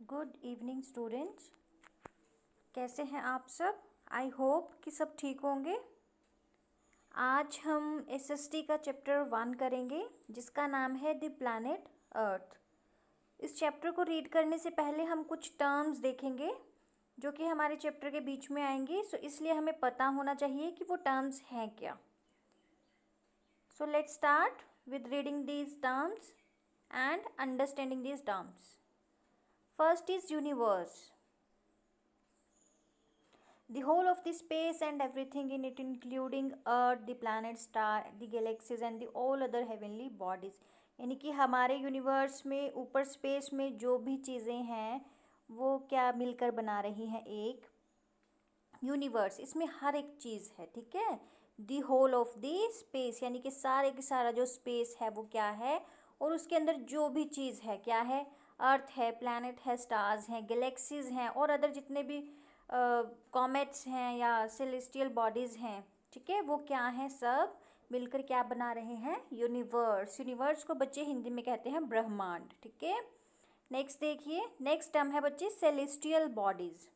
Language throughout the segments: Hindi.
Good evening students. कैसे हैं आप सब? आई होप कि सब ठीक होंगे। आज हम एसएसटी का चैप्टर 1 करेंगे जिसका नाम है द प्लैनेट अर्थ। इस चैप्टर को रीड करने से पहले हम कुछ टर्म्स देखेंगे जो कि हमारे चैप्टर के बीच में आएंगे, सो इसलिए हमें पता होना चाहिए कि वो टर्म्स हैं क्या। So let's start with reading these terms and understanding these terms. First is universe. The whole of the space and everything in it, including earth, the planet, star, the galaxies and the all other heavenly bodies. यानी कि हमारे यूनिवर्स में ऊपर स्पेस में जो भी चीज़ें हैं वो क्या मिलकर बना रही हैं एक यूनिवर्स। इसमें हर एक चीज़ है, ठीक है। The whole of the space यानी कि सारे के सारा जो स्पेस है वो क्या है, और उसके अंदर जो भी चीज़ है क्या है, अर्थ है, प्लैनेट है, स्टार्स हैं, गैलेक्सीज हैं और अदर जितने भी कॉमेट्स हैं या सेलेस्टियल बॉडीज़ हैं, ठीक है, वो क्या हैं, सब मिलकर क्या बना रहे हैं, यूनिवर्स। यूनिवर्स को बच्चे हिंदी में कहते हैं ब्रह्मांड, ठीक है। नेक्स्ट देखिए, नेक्स्ट टर्म है बच्चे celestial bodies.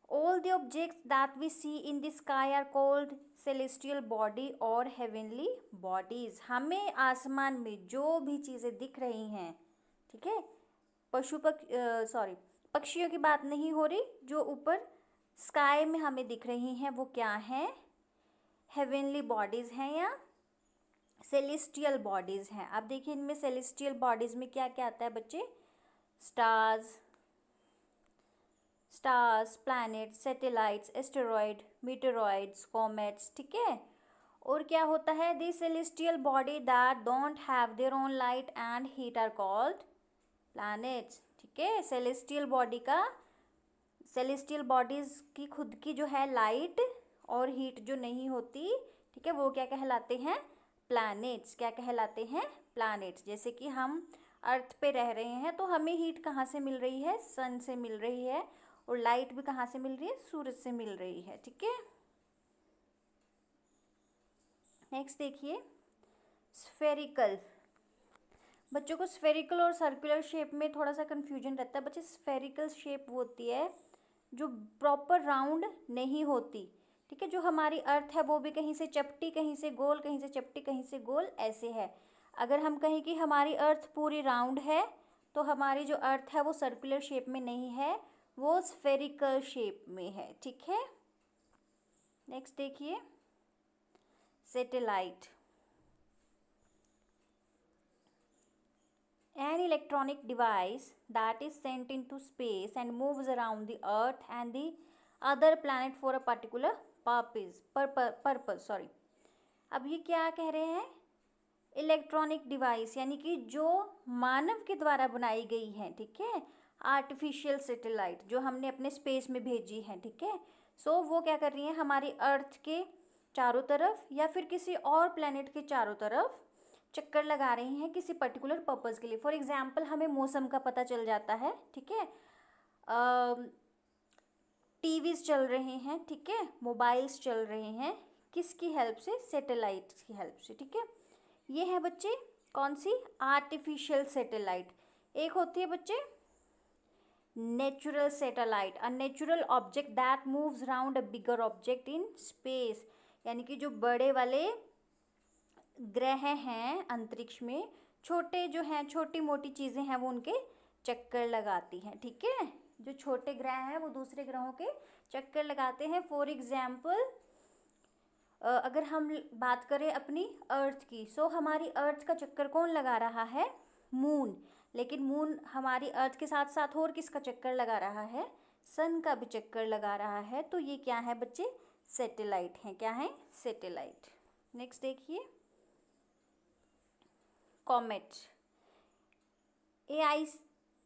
All the objects that we see in the sky are called celestial body और heavenly bodies. हमें आसमान में जो भी चीज़ें दिख रही हैं, ठीक है, पक्षियों की बात नहीं हो रही, जो ऊपर स्काई में हमें दिख रही हैं वो क्या हैं, हेवनली बॉडीज़ हैं या सेलेस्टियल बॉडीज़ हैं। अब देखिए इनमें सेलेस्टियल बॉडीज़ में क्या क्या आता है बच्चे, stars, planets, satellites, asteroid, meteoroids, comets, ठीक है। और क्या होता है, the celestial body that don't have their own light and heat are called planets, ठीक है। सेलेस्टियल बॉडीज़ की खुद की जो है लाइट और हीट जो नहीं होती, ठीक है, वो क्या कहलाते हैं, प्लैनेट्स। क्या कहलाते हैं, प्लैनेट्स। जैसे कि हम अर्थ पे रह रहे हैं तो हमें हीट कहाँ से मिल रही है, सन से मिल रही है, और लाइट भी कहाँ से मिल रही है, सूरज से मिल रही है, ठीक है। नेक्स्ट देखिए, स्फेरिकल। बच्चों को स्फेरिकल और सर्कुलर शेप में थोड़ा सा कन्फ्यूजन रहता है। बच्चे, स्फेरिकल शेप वो होती है जो प्रॉपर राउंड नहीं होती, ठीक है। जो हमारी अर्थ है वो भी कहीं से चपटी, कहीं से गोल, कहीं से चपटी, कहीं से गोल, ऐसे है। अगर हम कहें कि हमारी अर्थ पूरी राउंड है तो हमारी जो अर्थ है वो सर्कुलर शेप में नहीं है, वो स्फेरिकल शेप में है, ठीक है। नेक्स्ट देखिए, satellite. An electronic device that is sent into space and moves around the earth and the other planet for a particular purpose. अब ये क्या कह रहे हैं, इलेक्ट्रॉनिक डिवाइस यानी कि जो मानव के द्वारा बनाई गई है, ठीक है, आर्टिफिशियल सैटेलाइट जो हमने अपने स्पेस में भेजी है, ठीक है। सो वो क्या कर रही है, हमारी अर्थ के चारों तरफ या फिर किसी और प्लेनेट के चारों तरफ चक्कर लगा रही हैं किसी पर्टिकुलर पर्पज़ के लिए। फॉर एग्जाम्पल हमें मौसम का पता चल जाता है, ठीक है, टीवीज़ चल रहे हैं, ठीक है, मोबाइल्स चल रहे हैं, किसकी हेल्प से, सैटेलाइट की हेल्प से, ठीक है। ये है बच्चे कौन सी, आर्टिफिशियल सैटेलाइट। एक होती है बच्चे natural satellite, a natural object that moves around a bigger object in space, यानी कि जो बड़े वाले ग्रह हैं अंतरिक्ष में, छोटे जो हैं, छोटी मोटी चीज़ें हैं वो उनके चक्कर लगाती हैं, ठीक है। जो छोटे ग्रह हैं वो दूसरे ग्रहों के चक्कर लगाते हैं। फॉर एग्जाम्पल अगर हम बात करें अपनी अर्थ की, सो हमारी अर्थ का चक्कर कौन लगा रहा है, मून। लेकिन मून हमारी अर्थ के साथ साथ और किसका चक्कर लगा रहा है, सन का भी चक्कर लगा रहा है। तो ये क्या है बच्चे, सैटेलाइट हैं। क्या है, सैटेलाइट। नेक्स्ट देखिए, comet.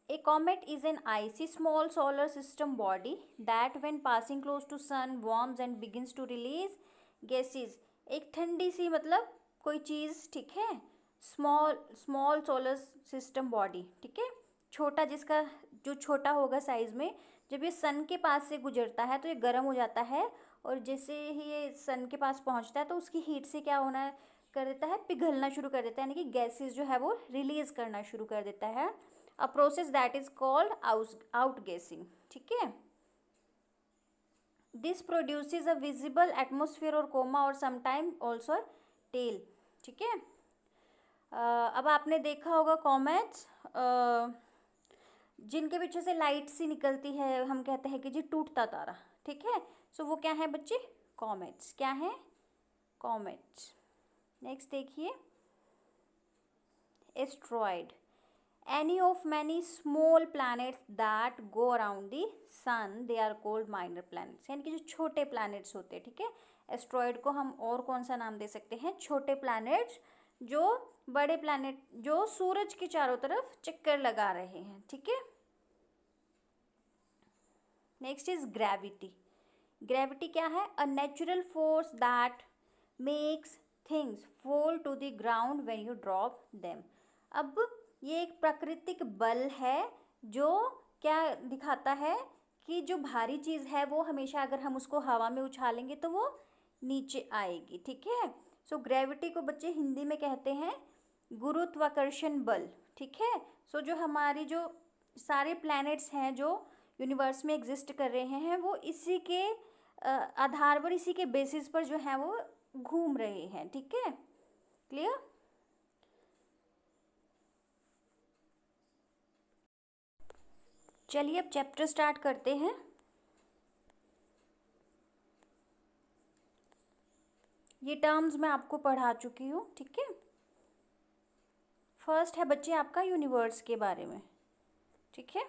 A comet is an icy small solar system body that when passing close to sun warms and begins to release gases. एक ठंडी सी मतलब कोई चीज़, ठीक है, स्मॉल सोलर सिस्टम बॉडी, ठीक है, छोटा, जिसका जो छोटा होगा साइज़ में, जब ये सन के पास से गुजरता है तो ये गर्म हो जाता है, और जैसे ही ये सन के पास पहुंचता है तो उसकी हीट से क्या होना कर देता है, पिघलना शुरू कर देता है, यानी कि गैसेस जो है वो रिलीज़ करना शुरू कर देता है a process that is called outgassing, ठीक है। This produces a visible atmosphere और कोमा और समटाइम ऑल्सो टेल, ठीक है। अब आपने देखा होगा कॉमेट्स, जिनके पीछे से लाइट सी निकलती है, हम कहते हैं कि जी टूटता तारा, ठीक है। सो वो क्या है बच्चे, कॉमेट्स, क्या है, कॉमेट्स। नेक्स्ट देखिए, asteroid, any of many small planets that go around the sun, they are called minor planets, यानी कि जो छोटे planets होते हैं, ठीक है। एस्ट्रॉयड को हम और कौन सा नाम दे सकते हैं, छोटे planets, जो बड़े planet जो सूरज के चारों तरफ चक्कर लगा रहे हैं, ठीक है। Next is gravity. ग्रेविटी क्या है, a natural force that makes things fall to the ground when you drop them. अब ये एक प्राकृतिक बल है जो क्या दिखाता है कि जो भारी चीज़ है वो हमेशा अगर हम उसको हवा में उछालेंगे तो वो नीचे आएगी, ठीक है। सो ग्रेविटी को बच्चे हिंदी में कहते हैं गुरुत्वाकर्षण बल, ठीक है। सो जो हमारी जो सारे प्लैनेट्स हैं जो यूनिवर्स में एग्जिस्ट कर रहे हैं वो इसी के आधार पर, इसी के बेसिस पर जो है वो घूम रहे हैं, ठीक है। क्लियर। चलिए अब चैप्टर स्टार्ट करते हैं। ये टर्म्स मैं आपको पढ़ा चुकी हूँ, ठीक है। फर्स्ट है बच्चे आपका यूनिवर्स के बारे में, ठीक है।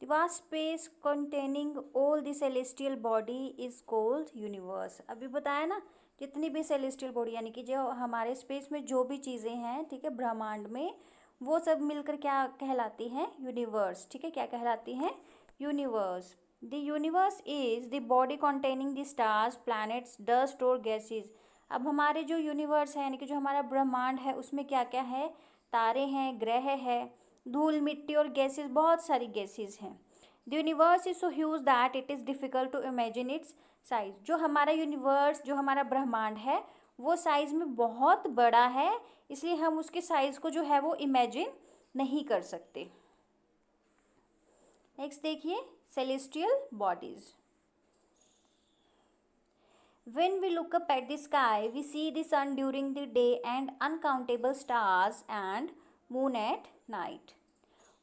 The vast space containing all the celestial body is called universe। अभी बताया ना, जितनी भी celestial body यानी कि जो हमारे स्पेस में जो भी चीज़ें हैं, ठीक है, ब्रह्मांड में, वो सब मिलकर क्या कहलाती हैं, यूनिवर्स, ठीक है। क्या कहलाती हैं, universe. The universe is the body containing the stars, planets, dust और गैसेज। अब हमारे जो यूनिवर्स है यानी कि जो हमारा ब्रह्मांड है उसमें क्या क्या है, तारे हैं, ग्रह है, धूल मिट्टी और गैसेस, बहुत सारी गैसेस हैं। The universe is so huge that it is difficult to imagine its size. जो हमारा यूनिवर्स, जो हमारा ब्रह्मांड है वो साइज़ में बहुत बड़ा है, इसलिए हम उसके साइज़ को जो है वो इमेजिन नहीं कर सकते। नेक्स्ट देखिए, celestial bodies. When we look up at the sky, we see the sun during the day and uncountable stars and moon at night.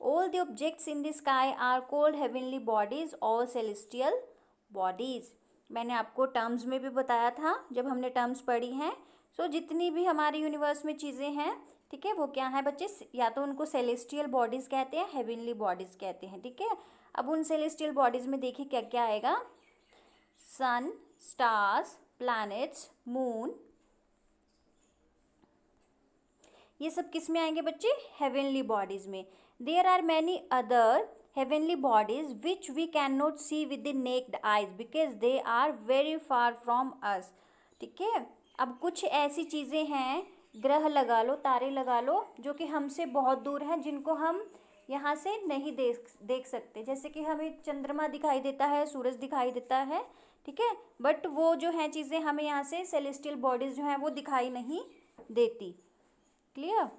All the objects in the sky are called heavenly bodies or celestial bodies. मैंने आपको टर्म्स में भी बताया था जब हमने टर्म्स पढ़ी हैं। सो जितनी भी हमारे यूनिवर्स में चीज़ें हैं, ठीक है, वो क्या है बच्चे, या तो उनको सेलेस्टियल बॉडीज़ कहते हैं, हेवनली बॉडीज़ कहते हैं, ठीक है। अब उन सेलेस्टियल बॉडीज़ में देखिए क्या क्या आएगा, सन, स्टार्स, प्लैनेट्स, मून, ये सब किस में आएंगे बच्चे, हेवनली बॉडीज में। There are many other heavenly bodies which we can not see with the naked eyes because they are very far from us, ठीक है। अब कुछ ऐसी चीज़ें हैं, ग्रह लगा लो, तारे लगा लो, जो कि हमसे बहुत दूर हैं, जिनको हम यहाँ से नहीं देख सकते। जैसे कि हमें चंद्रमा दिखाई देता है, सूरज दिखाई देता है, ठीक है, बट वो जो हैं चीज़ें हमें यहाँ से सेलेस्टियल बॉडीज़ जो हैं वो दिखाई नहीं देती। Clear.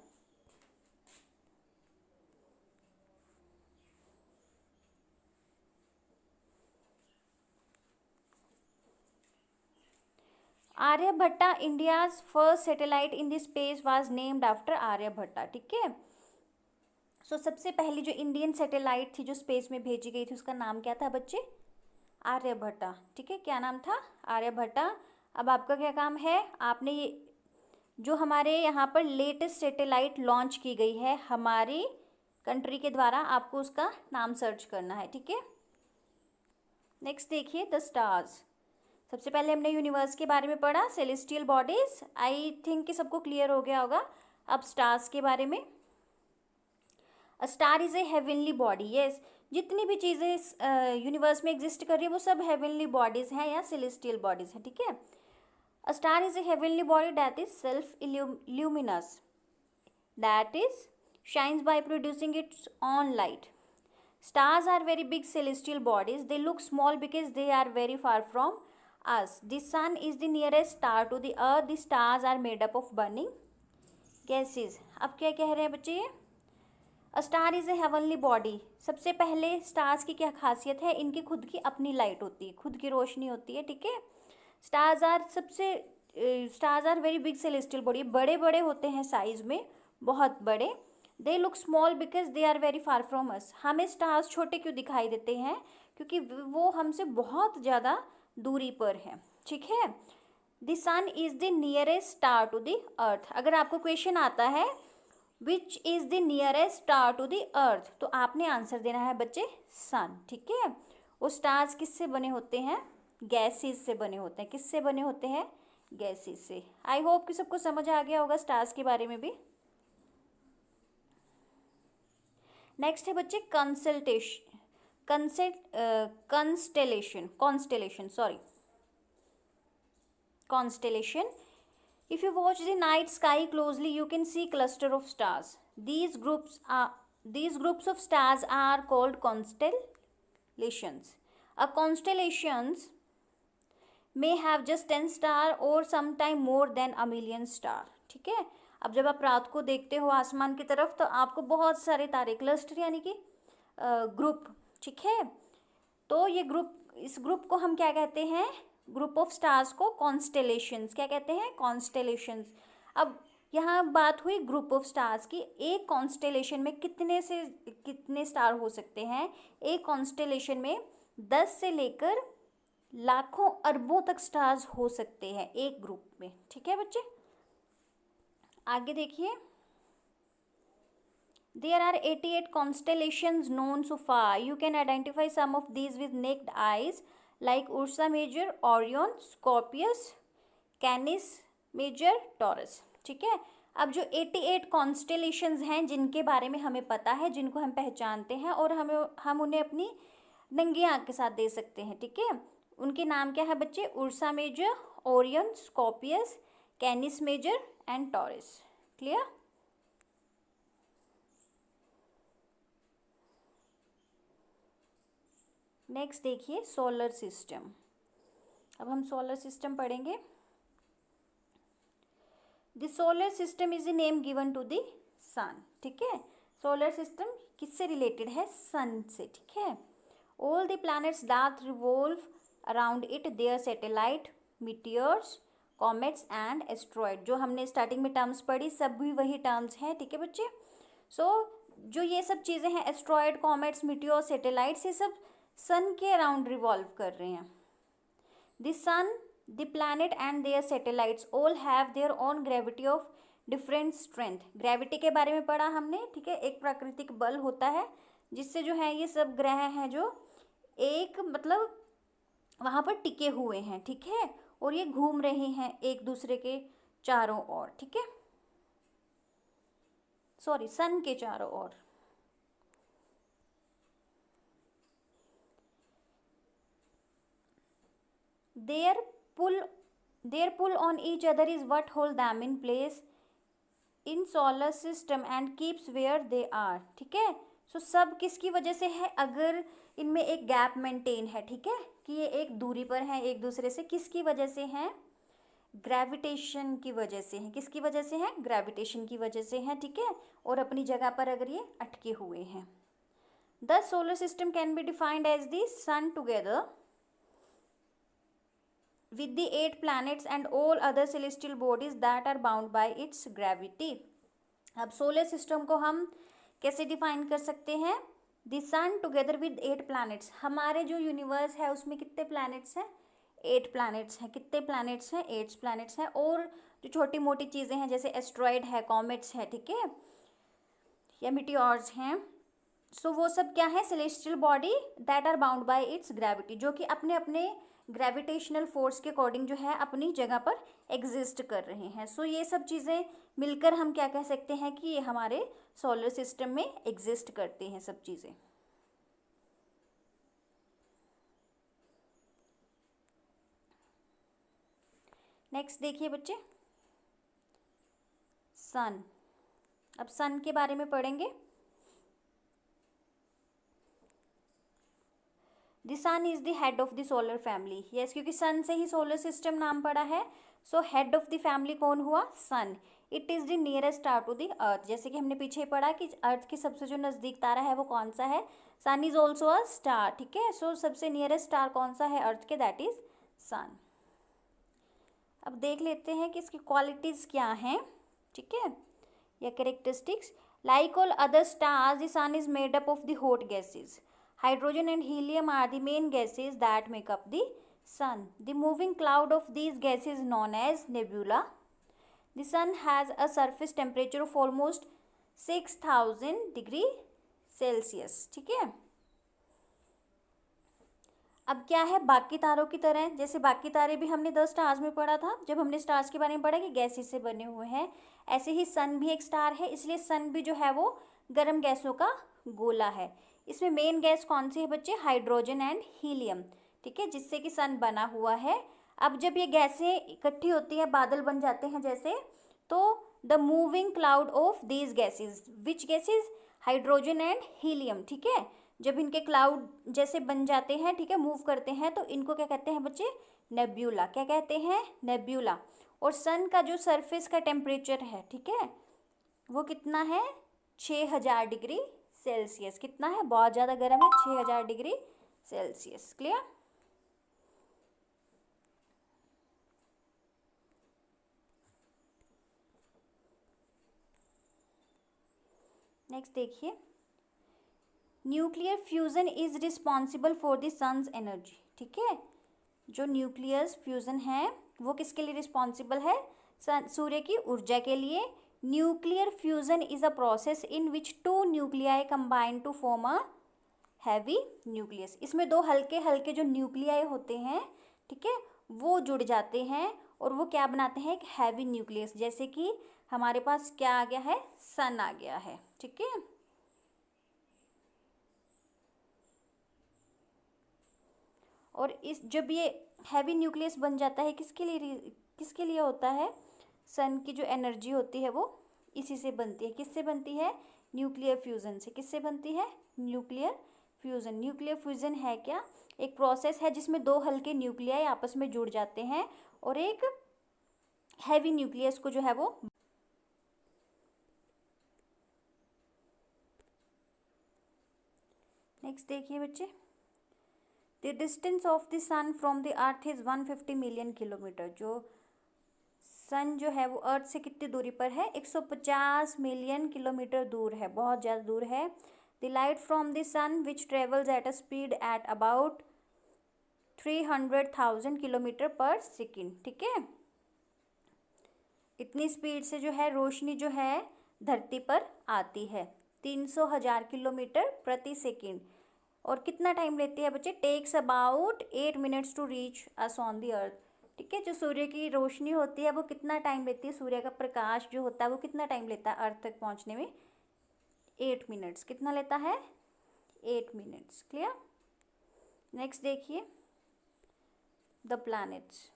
Aryabhatta, India's first satellite in the space was named after Aryabhatta, ठीक है। सो सबसे पहली जो इंडियन सैटेलाइट थी जो स्पेस में भेजी गई थी उसका नाम क्या था बच्चे, आर्यभट्टा, ठीक है। क्या नाम था, आर्यभट्टा। अब आपका क्या काम है, आपने ये जो हमारे यहाँ पर लेटेस्ट सैटेलाइट लॉन्च की गई है हमारी कंट्री के द्वारा, आपको उसका नाम सर्च करना है, ठीक है। नेक्स्ट देखिए, द स्टार्स। सबसे पहले हमने यूनिवर्स के बारे में पढ़ा, सेलेस्टियल बॉडीज, आई थिंक कि सबको क्लियर हो गया होगा। अब स्टार्स के बारे में, a star is a heavenly body, yes, जितनी भी चीज़ें यूनिवर्स में एग्जिस्ट कर रही है वो सब हेवनली बॉडीज़ हैं या सेलेस्टियल बॉडीज़ हैं, ठीक है। A star is a heavenly body that is self luminous, that is shines by producing its own light. Stars are very big celestial bodies. They look small because they are very far from us. The sun is the nearest star to the earth. The stars are made up of burning gases. अब क्या कह रहे हैं बच्चे ये, a star is a heavenly body. सबसे पहले स्टार्स की क्या खासियत है, इनकी खुद की अपनी लाइट होती है, खुद की रोशनी होती है, ठीक है। Stars are very big celestial body, बड़े बड़े होते हैं साइज में, बहुत बड़े। They look small because they are very far from us. हमें स्टार्स छोटे क्यों दिखाई देते हैं, क्योंकि वो हमसे बहुत ज़्यादा दूरी पर है, ठीक है। The sun is the nearest star to the earth. अगर आपको क्वेश्चन आता है which is the nearest star to the earth, तो आपने आंसर देना है बच्चे सन, ठीक है। वो स्टार्स किससे बने होते हैं, गैसेस से बने होते हैं। किससे बने होते हैं, गैसेस से। आई होप कि सबको समझ आ गया होगा स्टार्स के बारे में भी। नेक्स्ट है बच्चे constellation. If you watch the night sky closely, you can see cluster of stars. These groups of stars are called constellations. A constellations may have just 10 star or sometime more than a million star, ठीक है। अब जब आप रात को देखते हो आसमान की तरफ तो आपको बहुत सारे तारे, क्लस्टर यानी कि ग्रुप, ठीक है। तो ये इस ग्रुप को हम क्या कहते हैं, ग्रुप ऑफ स्टार्स को कॉन्स्टेलेशंस क्या कहते हैं, कॉन्स्टेलेशंस। अब यहाँ बात हुई ग्रुप ऑफ स्टार्स की। एक कॉन्स्टेलेशन में कितने स्टार हो सकते हैं, एक कॉन्स्टेलेशन में 10 से लेकर लाखों अरबों तक स्टार्स हो सकते हैं एक ग्रुप में, ठीक है बच्चे। आगे देखिए, there are 88 constellations known so far. You can identify some of these with naked eyes like Ursa Major, Orion, Scorpius, Canis Major, Taurus, ठीक है। अब जो 88 कॉन्स्टेलेशंस हैं जिनके बारे में हमें पता है, जिनको हम पहचानते हैं और हम उन्हें अपनी नंगी आंख के साथ दे सकते हैं, ठीक है। उनके नाम क्या है बच्चे, Ursa Major, Orion, Scorpius, Canis Major and Taurus. Clear. Next देखिए सोलर सिस्टम। अब हम सोलर सिस्टम पढ़ेंगे। The solar system is the name given to the sun, ठीक है। सोलर सिस्टम किससे रिलेटेड है, सन से, ठीक है। All the planets that revolve around it, their satellite, meteors, comets and asteroid. जो हमने स्टार्टिंग में टर्म्स पढ़ी सब भी वही टर्म्स हैं, ठीक है बच्चे। जो ये सब चीज़ें हैं, एस्ट्रॉयड, कॉमेट्स, मीटियर्स, सैटेलाइट्स, ये सब सन के अराउंड रिवॉल्व कर रहे हैं। The sun, the planet and their satellites all have their own gravity of different strength. Gravity के बारे में पढ़ा हमने, ठीक है। एक प्राकृतिक बल होता है जिससे जो है ये सब ग्रह हैं जो एक मतलब वहाँ पर टिके हुए हैं, ठीक है, और ये घूम रहे हैं एक दूसरे के चारों ओर, ठीक है, सॉरी सन के चारों ओर। Their pull on each other is what hold them in place in solar system and keeps where they are, ठीक है। सो सब किसकी वजह से है, अगर इनमें एक गैप मेंटेन है, ठीक है, कि ये एक दूरी पर हैं एक दूसरे से, किसकी वजह से हैं, ग्रेविटेशन की वजह से हैं। किसकी वजह से हैं, ग्रेविटेशन की वजह से हैं, ठीक है। और अपनी जगह पर अगर ये अटके हुए हैं। The solar system can be defined as the sun together with the 8 planets and all other celestial bodies that are bound by its gravity. अब सोलर सिस्टम को हम कैसे डिफाइन कर सकते हैं, the sun together with 8 planets. हमारे जो यूनिवर्स है उसमें कितने प्लैनेट्स हैं, 8 प्लैनेट्स हैं। कितने प्लैनेट्स हैं, 8 प्लैनेट्स हैं। और जो छोटी मोटी चीज़ें हैं जैसे एस्ट्रॉयड है, कॉमेट्स है, ठीक है, या मिटियोर्स हैं, सो वो सब क्या है, celestial body that are bound by its gravity, जो कि अपने अपने ग्रेविटेशनल फोर्स के अकॉर्डिंग जो है अपनी जगह पर एग्जिस्ट कर रहे हैं। सो ये सब चीज़ें मिलकर हम क्या कह सकते हैं कि ये हमारे सोलर सिस्टम में एग्जिस्ट करते हैं सब चीज़ें। नेक्स्ट देखिए बच्चे, सन। अब सन के बारे में पढ़ेंगे। The sun is the head of the solar family. Yes, क्योंकि सन से ही सोलर सिस्टम नाम पड़ा है। So head of the family कौन हुआ, sun. It is the nearest star to the earth. जैसे कि हमने पीछे पढ़ा कि अर्थ के सबसे जो नज़दीक तारा है वो कौन सा है, सन इज ऑल्सो अ स्टार, ठीक है। सो सबसे नियरेस्ट स्टार कौन सा है अर्थ के, दैट इज सन। अब देख लेते हैं कि इसकी क्वालिटीज़ क्या हैं, ठीक है, या characteristics. Like all other stars the sun is made up of the hot gases, hydrogen and helium are the main gases that make up the sun. The moving cloud of these gases known as nebula. The sun has a surface temperature of almost 6000 degree Celsius, ठीक है। अब क्या है, बाकी तारों की तरह, जैसे बाकी तारे भी हमने 10 स्टार्स में पढ़ा था जब हमने स्टार्स के बारे में पढ़ा कि गैसेस से बने हुए हैं, ऐसे ही सन भी एक स्टार है, इसलिए सन भी जो है वो गर्म गैसों का गोला है। इसमें मेन गैस कौन सी है बच्चे, हाइड्रोजन एंड हीलियम, ठीक है, जिससे कि सन बना हुआ है। अब जब ये गैसें इकट्ठी होती है, बादल बन जाते हैं जैसे, तो the moving cloud of these gases, which gases, hydrogen and helium, ठीक है, जब इनके क्लाउड जैसे बन जाते हैं, ठीक है, मूव करते हैं, तो इनको क्या कहते हैं बच्चे, नेब्यूला। क्या कहते हैं, नेब्यूला। और सन का जो सरफेस का टेम्परेचर है, ठीक है, वो कितना है, 6000 डिग्री सेल्सियस। कितना है, बहुत ज़्यादा गर्म है, 6000 डिग्री सेल्सियस। क्लियर। नेक्स्ट देखिए, nuclear fusion is responsible for the sun's energy, ठीक है, जो न्यूक्लियर फ्यूजन है वो किसके लिए रिस्पॉन्सिबल है, सूर्य की ऊर्जा के लिए। Nuclear fusion is a process in which 2 nuclei combine to form a heavy nucleus. इसमें 2 हल्के हल्के जो न्यूक्लियाई होते हैं, ठीक है, वो जुड़ जाते हैं और वो क्या बनाते हैं, एक हैवी न्यूक्लियस। जैसे कि हमारे पास क्या आ गया है, सन आ गया है, ठीक है। और इस जब ये हैवी न्यूक्लियस बन जाता है, किसके लिए होता है, सन की जो एनर्जी होती है वो इसी से बनती है। किससे बनती है, न्यूक्लियर फ्यूजन से। किससे बनती है, न्यूक्लियर फ्यूजन। न्यूक्लियर फ्यूजन है क्या, एक प्रोसेस है जिसमें 2 हल्के न्यूक्लियाई आपस में जुड़ जाते हैं और एक हैवी न्यूक्लियस को जो है वो। नेक्स्ट देखिए बच्चे, the distance of the sun from the earth is 150 million kilometre. जो सन जो है वो अर्थ से कितनी दूरी पर है, 150 मिलियन किलोमीटर दूर है, बहुत ज़्यादा दूर है। The light from the sun which travels at a speed at about 300,000 kilometre per second, ठीक है। इतनी स्पीड से जो है रोशनी जो है धरती पर आती है, 300,000 किलोमीटर प्रति सेकेंड। और कितना टाइम लेती है बच्चे, takes about 8 minutes to reach us on the earth, ठीक है। जो सूर्य की रोशनी होती है वो कितना टाइम लेती है, सूर्य का प्रकाश जो होता है वो कितना टाइम लेता है अर्थ तक पहुंचने में, 8 मिनट्स। कितना लेता है, 8 मिनट्स। क्लियर। नेक्स्ट देखिए, द प्लैनेट्स,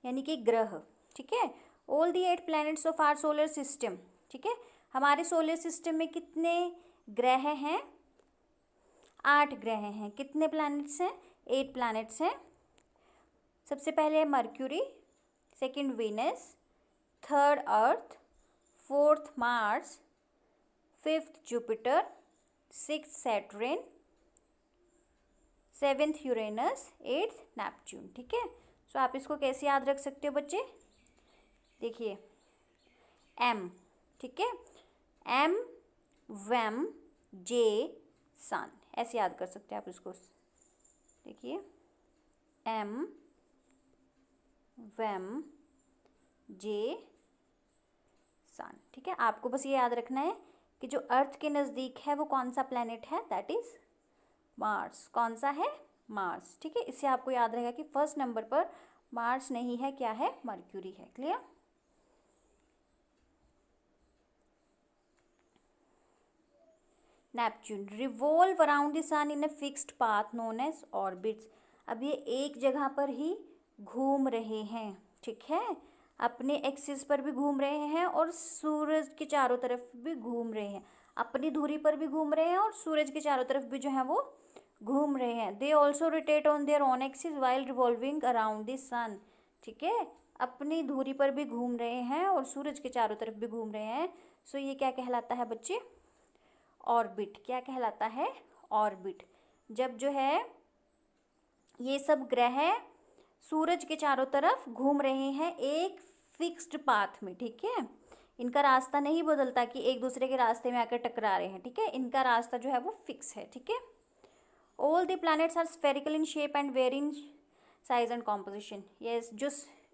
यानी कि ग्रह, ठीक है। All the 8 planets of our solar system, ठीक है, हमारे सोलर सिस्टम में कितने ग्रह हैं, 8 ग्रह हैं। कितने प्लैनेट्स हैं, 8 प्लैनेट्स हैं। सबसे पहले है Mercury, second Venus, third Earth, fourth Mars, fifth Jupiter, sixth Saturn, seventh Uranus, eighth Neptune, ठीक है। सो आप इसको कैसे याद रख सकते हो बच्चे, देखिए एम, ठीक है, एम वेम जे सन, ऐसे याद कर सकते हैं आप इसको। देखिए एम वेम जे सन, ठीक है। आपको बस ये याद रखना है कि जो अर्थ के नज़दीक है वो कौन सा प्लेनेट है, दैट इज मार्स। कौन सा है, मार्स, ठीक है। इससे आपको याद रहेगा कि फर्स्ट नंबर पर मार्स नहीं है, क्या है, मर्क्यूरी है। Clear. Neptune revolve around the sun in a fixed path known as orbits. अब ये एक जगह पर ही घूम रहे हैं, ठीक है, अपने एक्सिस पर भी घूम रहे हैं और सूरज के चारों तरफ भी घूम रहे हैं, अपनी धुरी पर भी घूम रहे हैं और सूरज के चारों तरफ भी जो है वो घूम रहे हैं। They also rotate on their own axis while revolving around the sun. ठीक है, अपनी धुरी पर भी घूम रहे हैं और सूरज के चारों तरफ भी घूम रहे हैं। सो ये क्या कहलाता है बच्चे? ऑर्बिट। क्या कहलाता है? ऑर्बिट। जब जो है ये सब ग्रह सूरज के चारों तरफ घूम रहे हैं एक फिक्स्ड पाथ में, ठीक है, इनका रास्ता नहीं बदलता कि एक दूसरे के रास्ते में आकर टकरा रहे हैं, ठीक है, इनका रास्ता जो है वो फिक्स है, ठीक है। All the planets are spherical in shape and very in size and composition. Yes,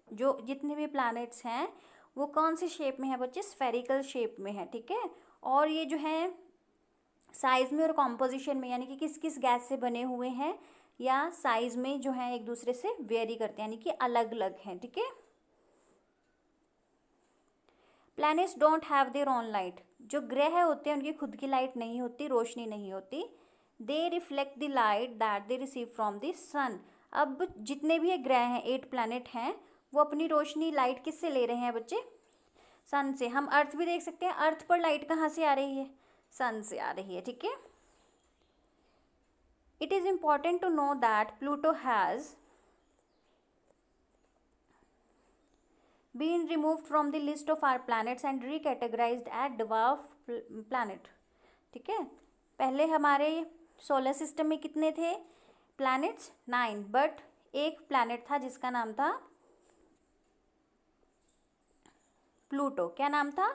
जो जितने भी प्लैनेट्स हैं वो कौन से शेप में है बच्चे? स्फेरिकल शेप में है, ठीक है। और ये जो है साइज में और कॉम्पोजिशन में, यानी कि किस किस गैस से बने हुए हैं या साइज में जो है एक दूसरे से वेरी करते हैं, यानी कि अलग अलग हैं, ठीक है। Planets don't have their own light. जो ग्रह होते हैं उनकी खुद की लाइट नहीं होती, रोशनी नहीं होती। They reflect the light that they receive from the sun. अब जितने भी ये ग्रह हैं, 8 प्लैनेट हैं, वो अपनी रोशनी लाइट किससे ले रहे हैं बच्चे? सन से। हम अर्थ भी देख सकते हैं, अर्थ पर लाइट कहाँ से आ रही है? सन से आ रही है, ठीक है। It is important to know that Pluto has been removed from the list of our planets and recategorized as dwarf planet, ठीक है। पहले हमारे सोलर सिस्टम में कितने थे प्लैनेट्स? 9, बट एक प्लैनेट था जिसका नाम था प्लूटो। क्या नाम था?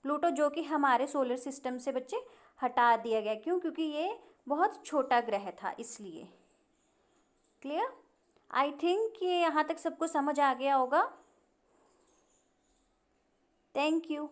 प्लूटो, जो कि हमारे सोलर सिस्टम से बच्चे हटा दिया गया। क्यों? क्योंकि ये बहुत छोटा ग्रह था, इसलिए। क्लियर? आई थिंक ये यहाँ तक सबको समझ आ गया होगा। Thank you.